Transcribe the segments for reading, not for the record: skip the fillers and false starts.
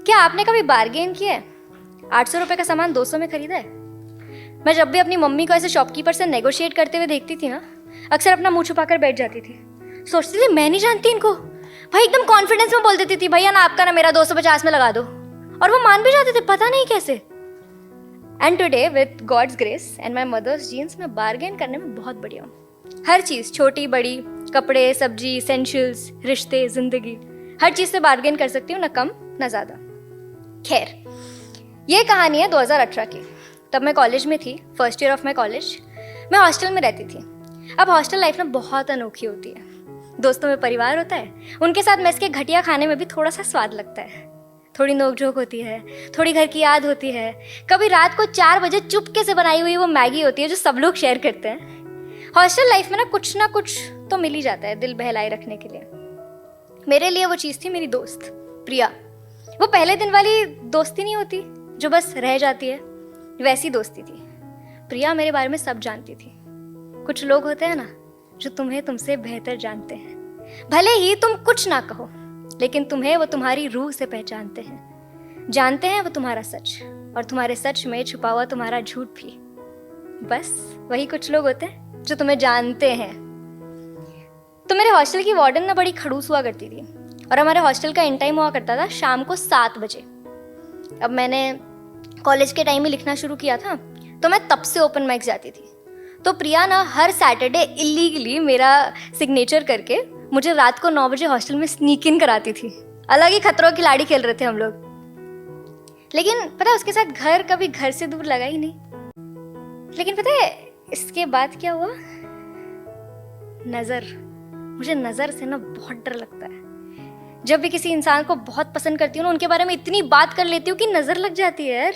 क्या आपने कभी बार्गेन किया है? 800 रुपए का सामान 200 में खरीदा है? मैं जब भी अपनी मम्मी को ऐसे शॉपकीपर से नेगोशिएट करते हुए देखती थी ना, अक्सर अपना मुंह छुपाकर बैठ जाती थी। सोचती थी मैं नहीं जानती इनको। भाई एकदम कॉन्फिडेंस में बोल देती थी, भैया ना आपका ना मेरा 250 में लगा दो, और वो मान भी जाते थे, पता नहीं कैसे। And today with God's grace and my mother's genes मैं बार्गेन करने में बहुत बढ़िया हूँ। हर चीज़, छोटी बड़ी, कपड़े, सब्जी, एसेंशियल्स, रिश्ते, जिंदगी, हर चीज़ से बार्गेन कर सकती हूँ, ना कम ना ज़्यादा। खैर, ये कहानी है 2018 की। तब मैं कॉलेज में थी, first year of my college. मैं हॉस्टल में रहती थी। अब हॉस्टल लाइफ ना बहुत अनोखी होती है। दोस्तों में परिवार होता है, उनके साथ मेस के घटिया खाने में भी थोड़ा सा स्वाद लगता है। थोड़ी नोक-झोंक होती है, थोड़ी घर की याद होती है। कभी रात को 4 बजे चुपके से बनाई हुई वो मैगी होती है जो सब लोग शेयर करते हैं। हॉस्टल लाइफ में ना कुछ तो मिल ही जाता है दिल बहलाए रखने के लिए। मेरे लिए वो चीज़ थी मेरी दोस्त प्रिया। वो पहले दिन वाली दोस्ती नहीं होती जो बस रह जाती है, वैसी दोस्ती थी। प्रिया मेरे बारे में सब जानती थी। कुछ लोग होते हैं ना जो तुम्हें तुमसे बेहतर जानते हैं। भले ही तुम कुछ ना कहो, लेकिन तुम्हें वो तुम्हारी रूह से पहचानते हैं। जानते हैं वो तुम्हारा सच, और तुम्हारे सच में छुपा हुआ तुम्हारा झूठ भी। बस वही कुछ लोग होते हैं जो तुम्हें जानते हैं। तो मेरे हॉस्टल की वार्डन ना बड़ी खड़ूस हुआ करती थी, और हमारे हॉस्टल का इन टाइम हुआ करता था शाम को 7 बजे। अब मैंने कॉलेज के टाइम में लिखना शुरू किया था, तो मैं तब से ओपन माइक जाती थी। तो प्रिया ना हर सैटरडे इलीगली मेरा सिग्नेचर करके मुझे रात को 9 बजे हॉस्टल में स्नीक इन कराती थी। अलग ही खतरों की लाड़ी खेल रहे थे हम लोग। लेकिन पता है, उसके साथ घर कभी घर से दूर लगा ही नहीं। लेकिन पता है इसके बाद क्या हुआ? नजर। मुझे नजर से ना बहुत डर लगता है। जब भी किसी इंसान को बहुत पसंद करती हूँ ना, उनके बारे में इतनी बात कर लेती हूँ कि नजर लग जाती है यार।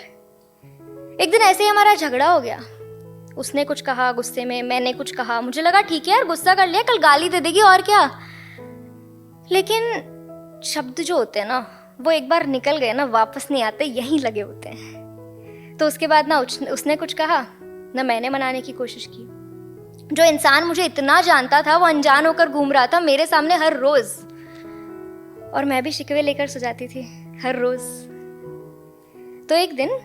एक दिन ऐसे ही हमारा झगड़ा हो गया। उसने कुछ कहा गुस्से में, मैंने कुछ कहा। मुझे लगा ठीक है यार, गुस्सा कर लिया, कल गाली दे देगी और क्या। लेकिन शब्द जो होते हैं ना, वो एक बार निकल गए ना वापस नहीं आते, यहीं लगे होते हैं। तो उसके बाद ना उसने कुछ कहा ना मैंने मनाने की कोशिश की। जो इंसान मुझे इतना जानता था वो अनजान होकर घूम रहा था मेरे सामने हर रोज, और मैं भी शिकवे लेकर सो जाती थी हर रोज। तो एक दिन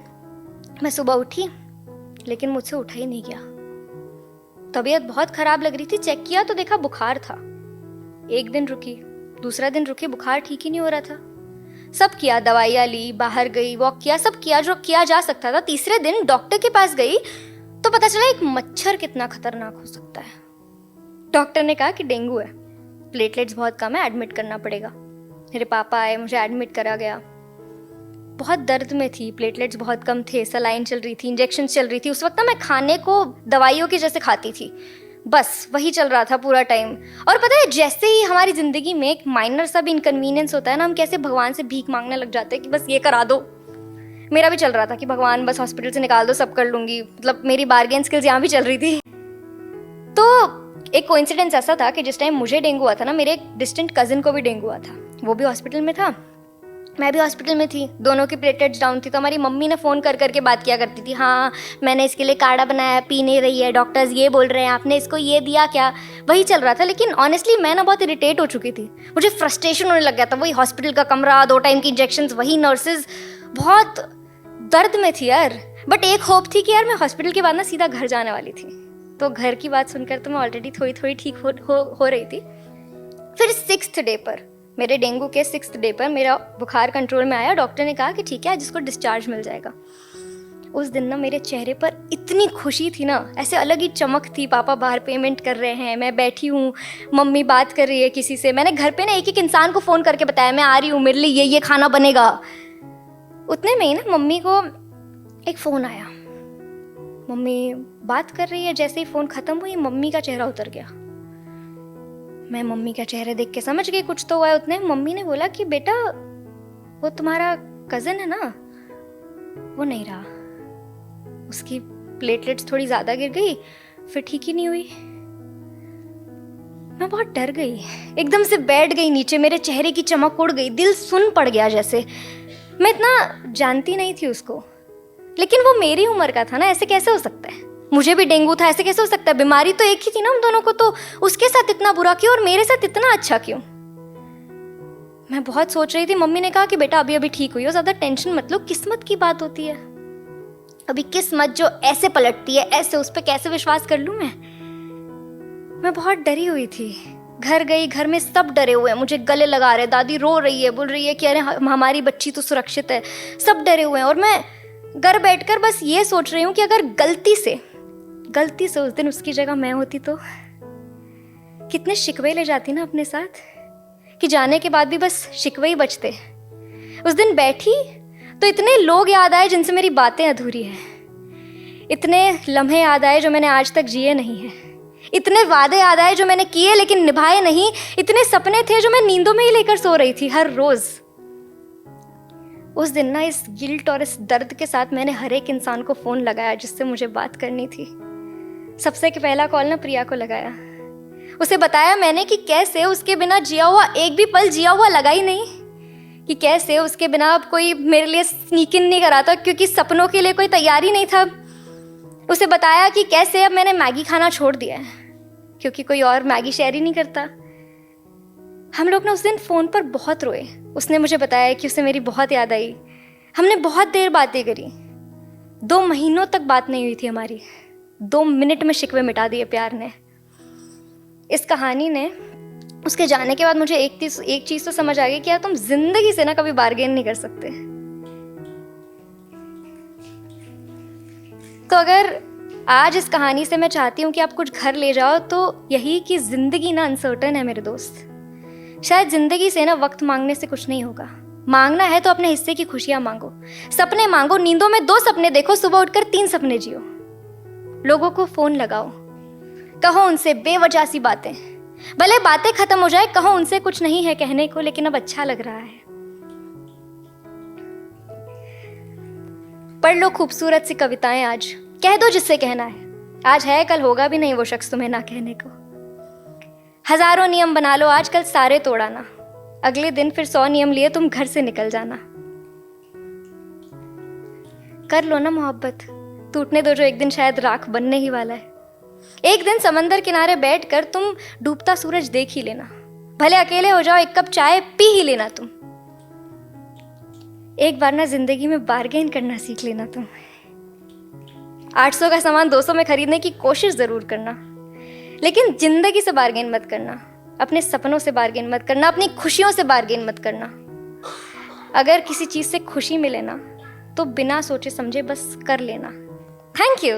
मैं सुबह उठी, लेकिन मुझसे उठा ही नहीं गया। तबीयत बहुत खराब लग रही थी। चेक किया तो देखा बुखार था। एक दिन रुकी, दूसरा दिन रुकी, बुखार ठीक ही नहीं हो रहा था। सब किया, दवाइयाँ ली, बाहर गई, वॉक किया, सब किया जो किया जा सकता था। तीसरे दिन डॉक्टर के पास गई तो पता चला एक मच्छर कितना खतरनाक हो सकता है। डॉक्टर ने कहा कि डेंगू है, प्लेटलेट्स बहुत कम है, एडमिट करना पड़ेगा। मेरे पापा आए, मुझे एडमिट करा गया। बहुत दर्द में थी, प्लेटलेट्स बहुत कम थे, सलाइन चल रही थी, इंजेक्शन चल रही थी। उस वक्त ना मैं खाने को दवाइयों की जैसे खाती थी, बस वही चल रहा था पूरा टाइम। और पता है जैसे ही हमारी जिंदगी में एक माइनर सा भी इनकन्वीनियंस होता है ना, हम कैसे भगवान से भीख मांगने लग जाते हैं कि बस ये करा दो। मेरा भी चल रहा था कि भगवान बस हॉस्पिटल से निकाल दो, सब कर लूंगी। मतलब मेरी बार्गेन स्किल्स यहाँ भी चल रही थी। तो एक कोइंसिडेंस ऐसा था कि जिस टाइम मुझे डेंगू हुआ था ना, मेरे एक डिस्टेंट कजिन को भी डेंगू हुआ था। वो भी हॉस्पिटल में था, मैं भी हॉस्पिटल में थी। दोनों की प्लेटलेट्स डाउन थी। तो हमारी मम्मी ने फ़ोन कर करके बात किया करती थी, हाँ मैंने इसके लिए काढ़ा बनाया, पी नहीं रही है, डॉक्टर्स ये बोल रहे हैं, आपने इसको ये दिया क्या। वही चल रहा था। लेकिन ऑनेस्टली मैं ना बहुत इरिटेट हो चुकी थी। मुझे फ्रस्ट्रेशन होने लग गया था। वही हॉस्पिटल का कमरा, 2 टाइम की इंजेक्शंस, वही नर्सेज, बहुत दर्द में थी यार। बट एक होप थी कि यार मैं हॉस्पिटल के बाद ना सीधा घर जाने वाली थी। तो घर की बात सुनकर तो मैं ऑलरेडी थोड़ी थोड़ी ठीक हो रही थी। फिर 6th डे पर, मेरे डेंगू के 6th डे पर मेरा बुखार कंट्रोल में आया। डॉक्टर ने कहा कि ठीक है आज इसको डिस्चार्ज मिल जाएगा। उस दिन ना मेरे चेहरे पर इतनी खुशी थी ना, ऐसे अलग ही चमक थी। पापा बाहर पेमेंट कर रहे हैं, मैं बैठी हूँ, मम्मी बात कर रही है किसी से। मैंने घर पे ना एक इंसान को फ़ोन करके बताया मैं आ रही हूँ, मेरे लिए ये खाना बनेगा। उतने में ही ना मम्मी को एक फ़ोन आया। मम्मी बात कर रही है, जैसे ही फ़ोन ख़त्म हुई मम्मी का चेहरा उतर गया। मैं मम्मी का चेहरा देख के समझ गई कुछ तो हुआ है। उतने मम्मी ने बोला कि बेटा वो तुम्हारा कज़न है ना, वो नहीं रहा, उसकी प्लेटलेट्स थोड़ी ज़्यादा गिर गई, फिर ठीक ही नहीं हुई। मैं बहुत डर गई, एकदम से बैठ गई नीचे, मेरे चेहरे की चमक उड़ गई, दिल सुन पड़ गया जैसे। मैं इतना जानती नहीं थी उसको, लेकिन वो मेरी उम्र का था ना, ऐसे कैसे हो सकता है। मुझे भी डेंगू था, ऐसे कैसे हो सकता है। बीमारी तो एक ही थी ना हम दोनों को, तो उसके साथ इतना बुरा क्यों और मेरे साथ इतना अच्छा क्यों। मैं बहुत सोच रही थी। मम्मी ने कहा कि बेटा अभी अभी ठीक हुई हो, ज़्यादा टेंशन मत लो, किस्मत की बात होती है। अभी किस्मत जो ऐसे पलटती है, ऐसे उस पर कैसे विश्वास कर लूँ मैं बहुत डरी हुई थी। घर गई, घर में सब डरे हुए हैं, मुझे गले लगा रहे, दादी रो रही है, बोल रही है कि अरे हमारी बच्ची तो सुरक्षित है, सब डरे हुए हैं। और मैं घर बैठकर बस ये सोच रही हूँ कि अगर गलती से उस दिन उसकी जगह मैं होती तो कितने शिकवे ले जाती ना अपने साथ, कि जाने के बाद भी बस शिकवे ही बचते। उस दिन बैठी तो इतने लोग याद आए जिनसे मेरी बातें अधूरी हैं, इतने लम्हे याद आए जो मैंने आज तक जिए नहीं हैं, इतने वादे याद आए जो मैंने किए लेकिन निभाए नहीं, इतने सपने थे जो मैं नींदों में ही लेकर सो रही थी हर रोज। उस दिन ना इस गिल्ट और इस दर्द के साथ मैंने हर एक इंसान को फोन लगाया जिससे मुझे बात करनी थी। सबसे पहला कॉल ना प्रिया को लगाया। उसे बताया मैंने कि कैसे उसके बिना जिया हुआ एक भी पल जिया हुआ लगा ही नहीं, कि कैसे उसके बिना अब कोई मेरे लिए स्नीक इन नहीं कराता, क्योंकि सपनों के लिए कोई तैयारी नहीं था। उसे बताया कि कैसे अब मैंने मैगी खाना छोड़ दिया है क्योंकि कोई और मैगी शेयर ही नहीं करता। हम लोग ना उस दिन फ़ोन पर बहुत रोए। उसने मुझे बताया कि उसे मेरी बहुत याद आई। हमने बहुत देर बातें करी, 2 महीनों तक बात नहीं हुई थी हमारी। 2 मिनट में शिकवे मिटा दिए प्यार ने। इस कहानी ने, उसके जाने के बाद मुझे एक चीज़ तो समझ आ गई कि यार तुम जिंदगी से ना कभी बार्गेन नहीं कर सकते। तो अगर आज इस कहानी से मैं चाहती हूँ कि आप कुछ घर ले जाओ तो यही कि ज़िंदगी ना अनसर्टन है मेरे दोस्त। शायद ज़िंदगी से ना वक्त मांगने से कुछ नहीं होगा। मांगना है तो अपने हिस्से की खुशियाँ मांगो, सपने मांगो, नींदों में 2 सपने देखो, सुबह उठकर 3 सपने जियो। लोगों को फ़ोन लगाओ, कहो उनसे बेवजह सी बातें, भले बातें खत्म हो जाए, कहो उनसे कुछ नहीं है कहने को लेकिन अब अच्छा लग रहा है। पढ़ लो खूबसूरत सी कविताएं आज, कह दो जिससे कहना है। आज है कल होगा भी नहीं वो शख्स तुम्हें ना कहने को। हजारों नियम बना लो आज, कल सारे तोड़ाना, अगले दिन फिर 100 नियम लिए तुम घर से निकल जाना। कर लो ना मोहब्बत, टूटने दो जो एक दिन शायद राख बनने ही वाला है। एक दिन समंदर किनारे बैठकर तुम डूबता सूरज देख ही लेना, भले अकेले हो जाओ, 1 कप चाय पी ही लेना तुम। एक बार ना जिंदगी में बार्गेन करना सीख लेना तुम। 800 का सामान 200 में खरीदने की कोशिश जरूर करना, लेकिन जिंदगी से बार्गेन मत करना, अपने सपनों से बार्गेन मत करना, अपनी खुशियों से बार्गेन मत करना। अगर किसी चीज से खुशी मिले ना तो बिना सोचे समझे बस कर लेना। Thank you.